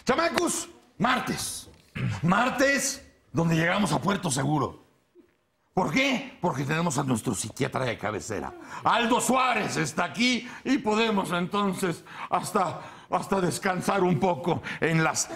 Chamacos, martes. Martes, donde llegamos a Puerto Seguro. ¿Por qué? Porque tenemos a nuestro psiquiatra de cabecera. Aldo Suárez está aquí y podemos entonces hasta descansar un poco en los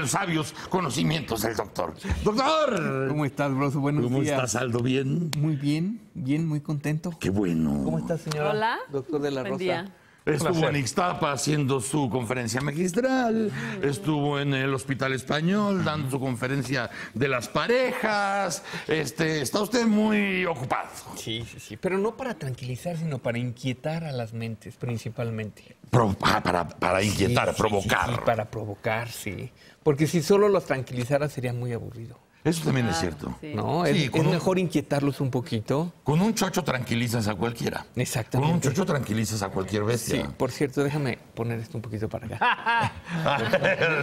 sabios conocimientos del doctor. ¡Doctor! ¿Cómo estás, Broso? Buenos días. ¿Cómo estás, Aldo? ¿Bien? Muy bien, muy contento. ¡Qué bueno! ¿Cómo estás, señora? Hola. Doctor de la Buen Rosa. día. Estuvo en Ixtapa haciendo su conferencia magistral, estuvo en el Hospital Español dando su conferencia de las parejas. Está usted muy ocupado. Sí. Pero no para tranquilizar, sino para inquietar a las mentes, principalmente. Para inquietar, Sí, provocar. Sí, para provocar, sí. Porque si solo los tranquilizara sería muy aburrido. Eso también es cierto. Sí. ¿No? Sí, es mejor inquietarlos un poquito. Con un chocho tranquilizas a cualquiera. Exactamente. Con un chocho tranquilizas a cualquier bestia. Sí, por cierto, déjame poner esto un poquito para acá.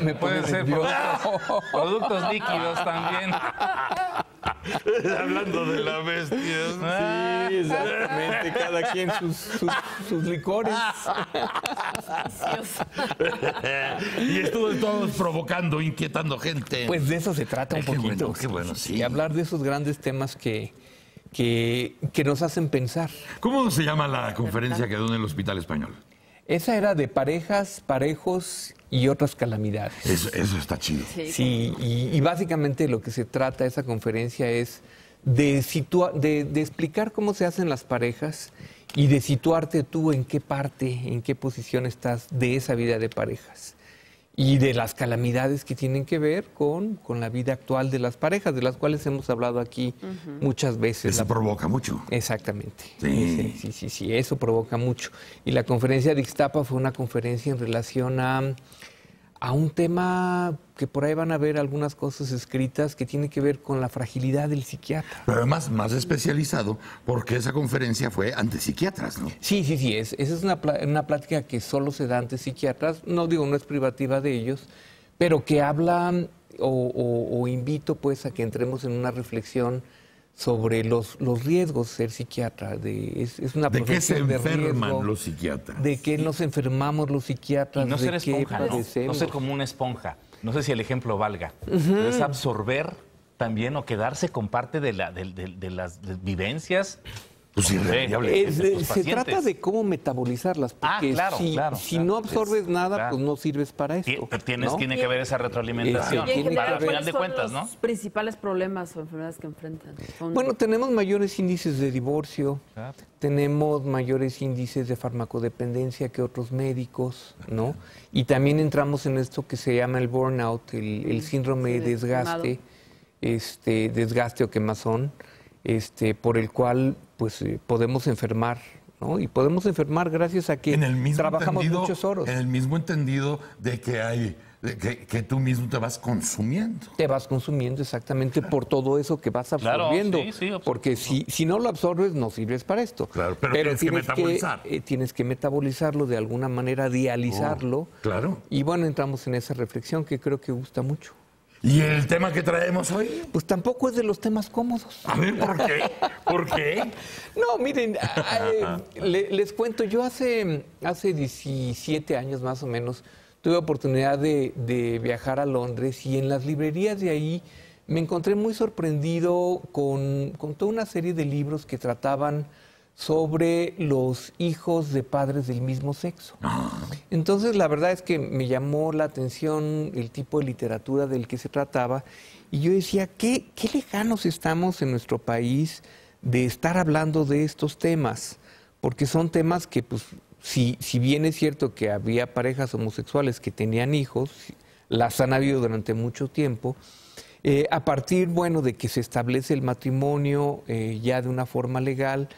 Me pone Puede ser nervioso. productos líquidos también. Hablando de la bestia. Sí, exactamente. Cada quien sus licores. Y estuvo todos provocando, inquietando gente. Pues de eso se trata un poquito. Qué bueno, sí. Y hablar de esos grandes temas que nos hacen pensar. ¿Cómo se llama la conferencia que dio en el Hospital Español? Esa era de parejas, parejos y otras calamidades. Eso está chido. Sí, y básicamente lo que se trata esa conferencia es de explicar cómo se hacen las parejas y de situarte tú en qué parte, en qué posición estás de esa vida de parejas. Y de las calamidades que tienen que ver con la vida actual de las parejas, de las cuales hemos hablado aquí muchas veces. Eso provoca mucho. Exactamente. Sí. Sí, eso provoca mucho. Y la conferencia de Ixtapa fue una conferencia en relación a un tema que por ahí van a ver algunas cosas escritas que tiene que ver con la fragilidad del psiquiatra. Pero además, más especializado, porque esa conferencia fue ante psiquiatras, ¿no? Sí, esa es una plática que solo se da ante psiquiatras, no es privativa de ellos, pero que habla o invito pues a que entremos en una reflexión sobre los riesgos de ser psiquiatra. Es una ¿De qué se profesión de enferman riesgo, los psiquiatras? ¿De qué nos enfermamos los psiquiatras? Y no ser ¿De qué esponja, ¿no? padecemos? No ser como una esponja. No sé si el ejemplo valga. Pero es absorber también o quedarse con parte de las vivencias. Pues irremediable. Se trata de cómo metabolizarlas, porque si no absorbes nada, pues no sirves para esto. Tiene que haber esa retroalimentación. Y en general, Al final ¿cuáles de son cuentas, ¿no? los principales problemas o enfermedades que enfrentan? Bueno, tenemos mayores índices de divorcio, tenemos mayores índices de farmacodependencia que otros médicos, ¿no? Y también entramos en esto que se llama el burnout, el síndrome de desgaste, desgaste o quemazón, por el cual pues podemos enfermar, ¿no? Y podemos enfermar gracias a que trabajamos muchos horas. En el mismo entendido de que hay que tú mismo te vas consumiendo. Te vas consumiendo exactamente por todo eso que vas absorbiendo. Claro, porque si no lo absorbes, no sirves para esto. Claro, pero tienes que metabolizar. Tienes que metabolizarlo de alguna manera, dializarlo. Claro. Y bueno, entramos en esa reflexión que creo que gusta mucho. ¿Y el tema que traemos hoy? Pues tampoco es de los temas cómodos. A ver, ¿por qué? ¿Por qué? No, miren, les cuento, yo hace 17 años más o menos tuve oportunidad de viajar a Londres y en las librerías de ahí me encontré muy sorprendido con toda una serie de libros que trataban sobre los hijos de padres del mismo sexo. Entonces, la verdad es que me llamó la atención el tipo de literatura del que se trataba y yo decía, qué lejanos estamos en nuestro país de estar hablando de estos temas, porque son temas que, pues, si bien es cierto que había parejas homosexuales que tenían hijos, las han habido durante mucho tiempo, a partir, bueno, de que se establece el matrimonio ya de una forma legal,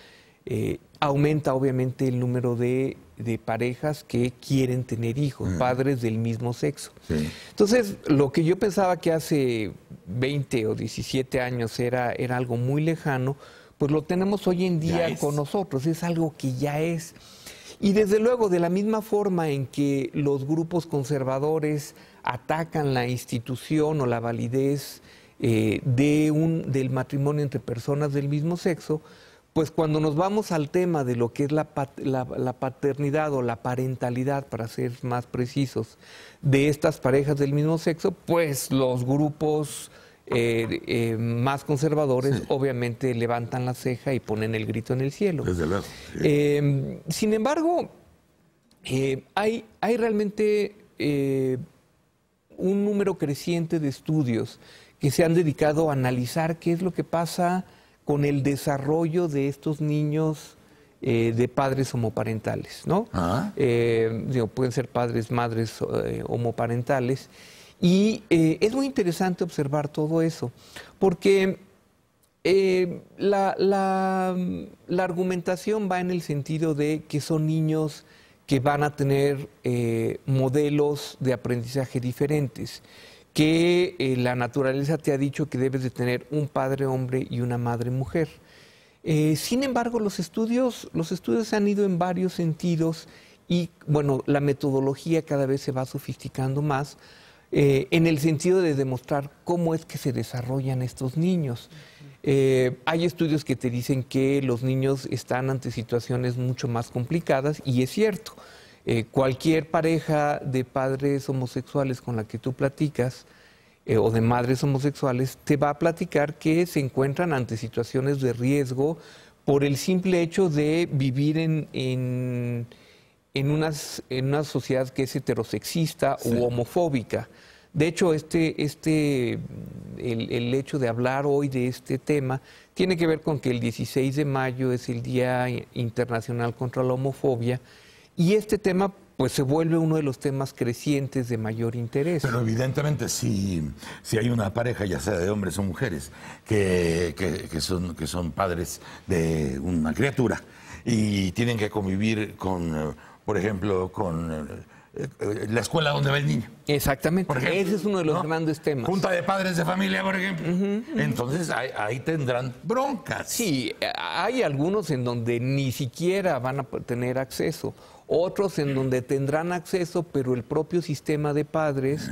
aumenta obviamente el número de parejas que quieren tener hijos, padres del mismo sexo. Sí. Entonces, lo que yo pensaba que hace 20 o 17 años era algo muy lejano, pues lo tenemos hoy en día con nosotros, es algo que ya es. Y desde luego, de la misma forma en que los grupos conservadores atacan la institución o la validez del matrimonio entre personas del mismo sexo, pues cuando nos vamos al tema de lo que es la paternidad o la parentalidad, para ser más precisos, de estas parejas del mismo sexo, pues los grupos más conservadores obviamente levantan la ceja y ponen el grito en el cielo. Desde luego. Sí. Sin embargo, hay realmente un número creciente de estudios que se han dedicado a analizar qué es lo que pasa con el desarrollo de estos niños de padres homoparentales, ¿no? Pueden ser padres, madres homoparentales. Y es muy interesante observar todo eso, porque la argumentación va en el sentido de que son niños que van a tener modelos de aprendizaje diferentes, que la naturaleza te ha dicho que debes de tener un padre hombre y una madre mujer. Sin embargo, los estudios se han ido en varios sentidos y, bueno, la metodología cada vez se va sofisticando más en el sentido de demostrar cómo es que se desarrollan estos niños. Hay estudios que te dicen que los niños están ante situaciones mucho más complicadas y es cierto. Cualquier pareja de padres homosexuales con la que tú platicas o de madres homosexuales te va a platicar que se encuentran ante situaciones de riesgo por el simple hecho de vivir en una sociedad que es heterosexista u homofóbica. De hecho, el hecho de hablar hoy de este tema tiene que ver con que el 16 de mayo es el Día Internacional contra la Homofobia y este tema pues se vuelve uno de los temas crecientes de mayor interés. Pero evidentemente si hay una pareja, ya sea de hombres o mujeres, que son padres de una criatura y tienen que convivir con, por ejemplo, con la escuela donde va el niño. Exactamente. Por ejemplo, ese es uno de los grandes temas. Junta de padres de familia, por ejemplo. Entonces ahí tendrán broncas. Sí, hay algunos en donde ni siquiera van a tener acceso. Otros en donde tendrán acceso, pero el propio sistema de padres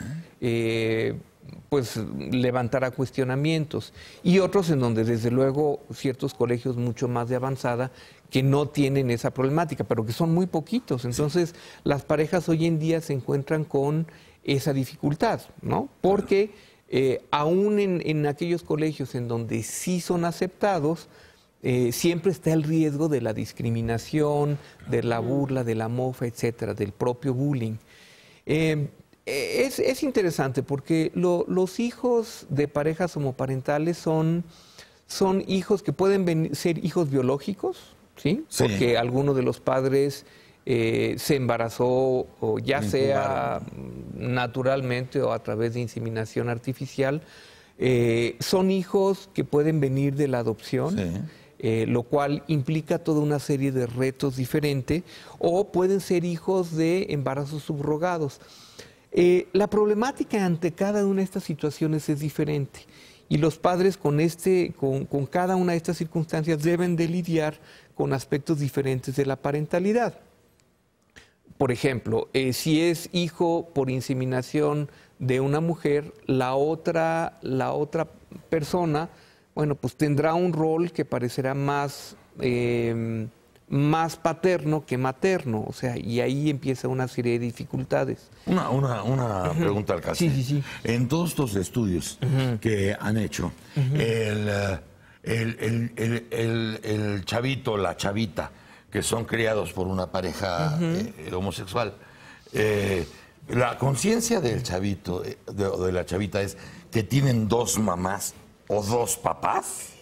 pues levantará cuestionamientos. Y otros en donde desde luego ciertos colegios mucho más de avanzada que no tienen esa problemática, pero que son muy poquitos. Entonces las parejas hoy en día se encuentran con esa dificultad, ¿no? Porque aún en aquellos colegios en donde sí son aceptados, siempre está el riesgo de la discriminación, de la burla, de la mofa, etcétera, del propio bullying. Es interesante porque los hijos de parejas homoparentales son hijos que pueden ser hijos biológicos, ¿sí? Sí. Porque alguno de los padres se embarazó, o ya sea naturalmente o a través de inseminación artificial. Son hijos que pueden venir de la adopción. Sí. Lo cual implica toda una serie de retos diferentes, o pueden ser hijos de embarazos subrogados. La problemática ante cada una de estas situaciones es diferente y los padres con cada una de estas circunstancias deben de lidiar con aspectos diferentes de la parentalidad. Por ejemplo, si es hijo por inseminación de una mujer, la otra persona, bueno, pues tendrá un rol que parecerá más paterno que materno, o sea, y ahí empieza una serie de dificultades. Una pregunta al caso. Sí. En todos estos estudios que han hecho, el chavito, la chavita, que son criados por una pareja homosexual, la conciencia del chavito o de la chavita es que tienen dos mamás o dos papás.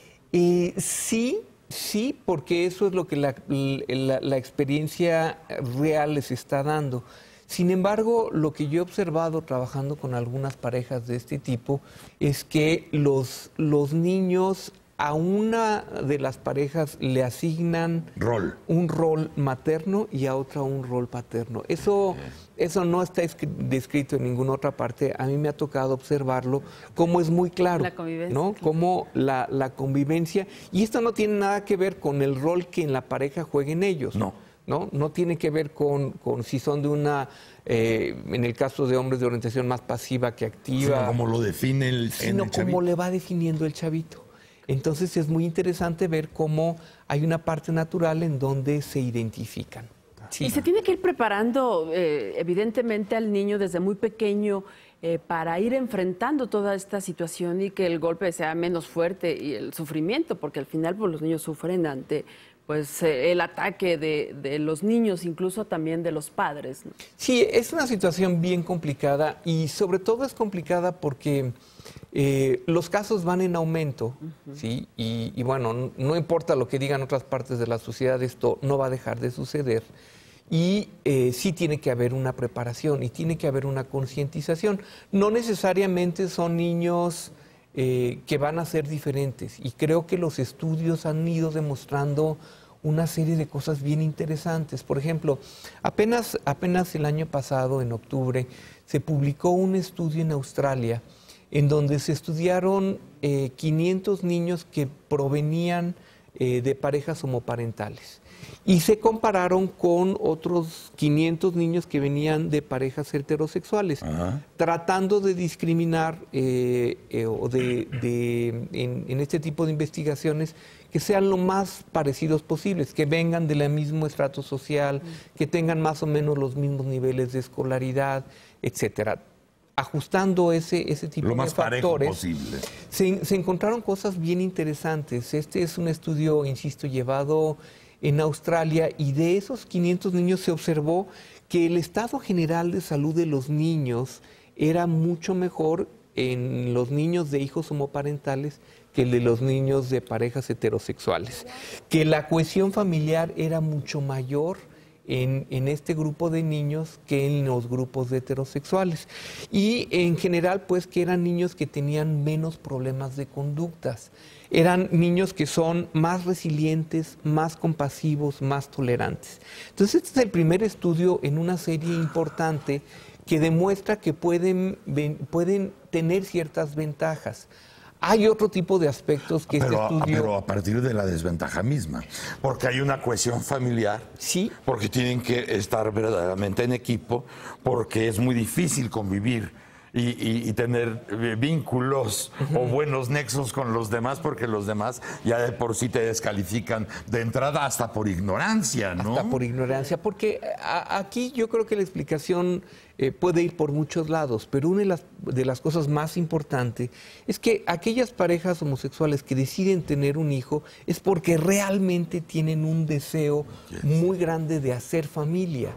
Sí, porque eso es lo que la experiencia real les está dando. Sin embargo, lo que yo he observado trabajando con algunas parejas de este tipo es que los niños a una de las parejas le asignan un rol materno y a otra un rol paterno. Eso no está descrito en ninguna otra parte. A mí me ha tocado observarlo, como es muy claro, la convivencia, ¿no? Como la convivencia. Y esto no tiene nada que ver con el rol que en la pareja jueguen ellos. No tiene que ver con si son de una, en el caso de hombres, de orientación más pasiva que activa. Sino como lo define el chavito. Sino como le va definiendo el chavito. Entonces es muy interesante ver cómo hay una parte natural en donde se identifican. Y se tiene que ir preparando, evidentemente, al niño desde muy pequeño para ir enfrentando toda esta situación y que el golpe sea menos fuerte y el sufrimiento, porque al final pues, los niños sufren ante pues el ataque de los niños, incluso también de los padres, ¿no? Sí, es una situación bien complicada y sobre todo es complicada porque los casos van en aumento, ¿sí? Y bueno, no importa lo que digan otras partes de la sociedad, esto no va a dejar de suceder. Y sí tiene que haber una preparación y tiene que haber una concientización. No necesariamente son niños que van a ser diferentes. Y creo que los estudios han ido demostrando una serie de cosas bien interesantes. Por ejemplo, apenas el año pasado, en octubre, se publicó un estudio en Australia en donde se estudiaron 500 niños que provenían de parejas homoparentales. Y se compararon con otros 500 niños que venían de parejas heterosexuales, tratando de discriminar o en este tipo de investigaciones que sean lo más parecidos posibles, que vengan del mismo estrato social, que tengan más o menos los mismos niveles de escolaridad, etcétera. Ajustando ese tipo lo más de parejo factores, posible. se encontraron cosas bien interesantes. Este es un estudio, insisto, llevado en Australia, y de esos 500 niños se observó que el estado general de salud de los niños era mucho mejor en los niños de hijos homoparentales que el de los niños de parejas heterosexuales, que la cohesión familiar era mucho mayor en este grupo de niños que en los grupos de heterosexuales. Y en general, pues, que eran niños que tenían menos problemas de conductas. Eran niños que son más resilientes, más compasivos, más tolerantes. Entonces, este es el primer estudio en una serie importante que demuestra que pueden tener ciertas ventajas. Hay otro tipo de aspectos que este estudio... Pero a partir de la desventaja misma, porque hay una cohesión familiar, sí, porque tienen que estar verdaderamente en equipo, porque es muy difícil convivir y tener vínculos o buenos nexos con los demás, porque los demás ya de por sí te descalifican de entrada hasta por ignorancia, ¿no? Hasta por ignorancia, porque aquí yo creo que la explicación puede ir por muchos lados, pero una de las cosas más importantes es que aquellas parejas homosexuales que deciden tener un hijo es porque realmente tienen un deseo muy grande de hacer familia.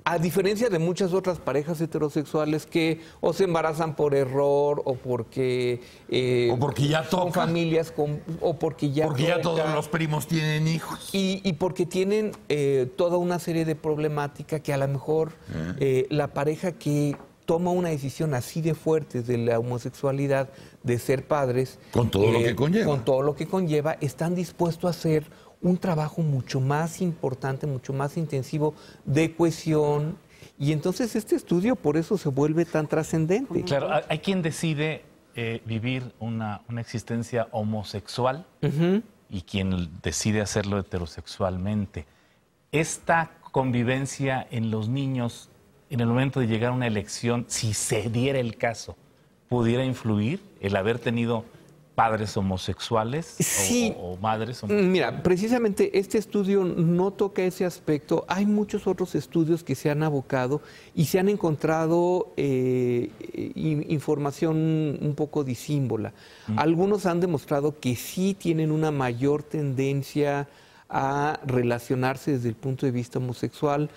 A diferencia de muchas otras parejas heterosexuales que o se embarazan por error o porque ya son toca. familias o porque ya todos los primos tienen hijos. Y porque tienen toda una serie de problemática que a lo mejor la pareja que toma una decisión así de fuerte de la homosexualidad, de ser padres, con todo lo que conlleva. Con todo lo que conlleva, están dispuestos a hacer un trabajo mucho más importante, mucho más intensivo de cohesión. Y entonces este estudio por eso se vuelve tan trascendente. Claro, hay quien decide vivir una existencia homosexual y quien decide hacerlo heterosexualmente. Esta convivencia en los niños, en el momento de llegar a una elección, si se diera el caso, ¿pudiera influir el haber tenido padres homosexuales sí, o madres homosexuales? Mira, precisamente este estudio no toca ese aspecto. Hay muchos otros estudios que se han abocado y se han encontrado información un poco disímbola. Algunos han demostrado que sí tienen una mayor tendencia a relacionarse desde el punto de vista homosexual.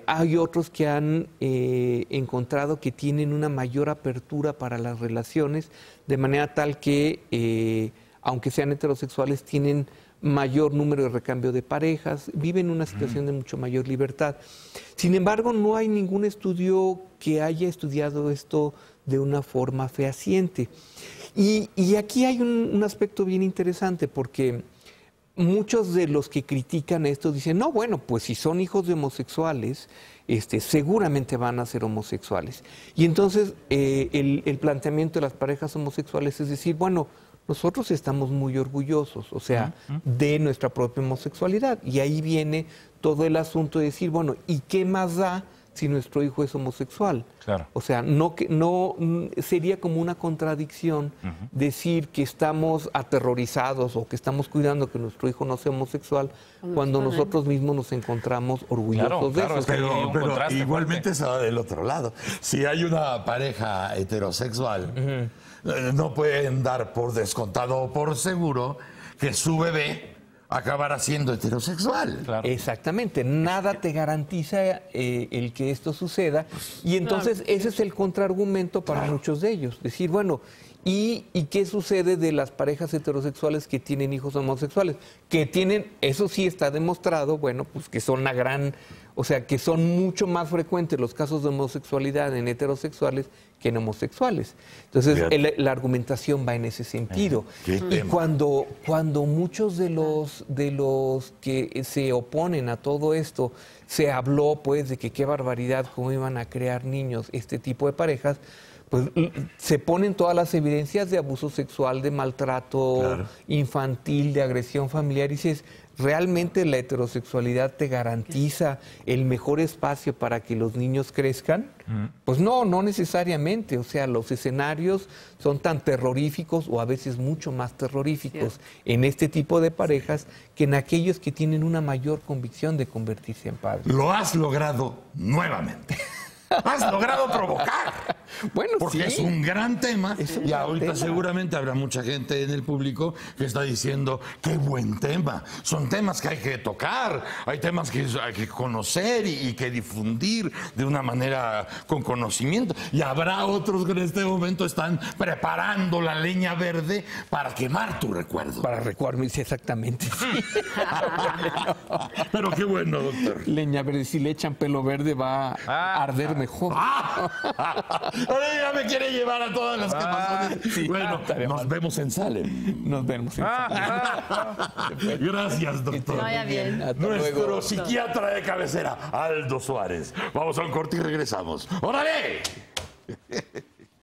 Hay otros que han encontrado que tienen una mayor apertura para las relaciones, de manera tal que, aunque sean heterosexuales, tienen mayor número de recambio de parejas, viven una situación de mucho mayor libertad. Sin embargo, no hay ningún estudio que haya estudiado esto de una forma fehaciente. Y aquí hay un aspecto bien interesante, porque muchos de los que critican esto dicen, no, bueno, pues si son hijos de homosexuales, seguramente van a ser homosexuales. Y entonces el planteamiento de las parejas homosexuales es decir, bueno, nosotros estamos muy orgullosos, o sea, de nuestra propia homosexualidad. Y ahí viene todo el asunto de decir, bueno, ¿y qué más da si nuestro hijo es homosexual? Claro. O sea, no sería como una contradicción decir que estamos aterrorizados o que estamos cuidando que nuestro hijo no sea homosexual cuando nosotros mismos nos encontramos orgullosos de eso. es que hay un Pero contraste igualmente fuerte. se va del otro lado. Si hay una pareja heterosexual, no pueden dar por descontado o por seguro que su bebé acabará siendo heterosexual. Claro. Exactamente, nada te garantiza el que esto suceda y entonces ese es el contraargumento para muchos de ellos. Decir, bueno, ¿y qué sucede de las parejas heterosexuales que tienen hijos homosexuales? Que tienen, eso sí está demostrado, bueno, pues que son que son mucho más frecuentes los casos de homosexualidad en heterosexuales que en homosexuales. Entonces, la argumentación va en ese sentido. ¿Qué Y tema? cuando muchos de los que se oponen a todo esto, se habló pues de que qué barbaridad, cómo iban a crear niños este tipo de parejas, pues se ponen todas las evidencias de abuso sexual, de maltrato infantil, de agresión familiar, y dices, ¿realmente la heterosexualidad te garantiza el mejor espacio para que los niños crezcan? Pues no necesariamente. O sea, los escenarios son tan terroríficos o a veces mucho más terroríficos en este tipo de parejas que en aquellos que tienen una mayor convicción de convertirse en padres. Lo has logrado nuevamente. Has logrado provocar. Bueno, porque sí. es un gran tema Es un y gran ahorita tema. seguramente habrá mucha gente en el público que está diciendo qué buen tema. Son temas que hay que tocar, hay temas que hay que conocer y que difundir de una manera con conocimiento. Y habrá otros que en este momento están preparando la leña verde para quemar tu recuerdo. Para recuerdarme, sí, exactamente. Sí. Pero qué bueno, doctor. Leña verde, si le echan pelo verde va a arder mejor. Ahora ya me quiere llevar a todas las quemazones. sí, Bueno, estaría nos mal. vemos en Salem. Nos vemos. Gracias, doctor. Que vaya bien. Hasta Nuestro luego. psiquiatra de cabecera, Aldo Suárez. Vamos a un corte y regresamos. ¡Órale!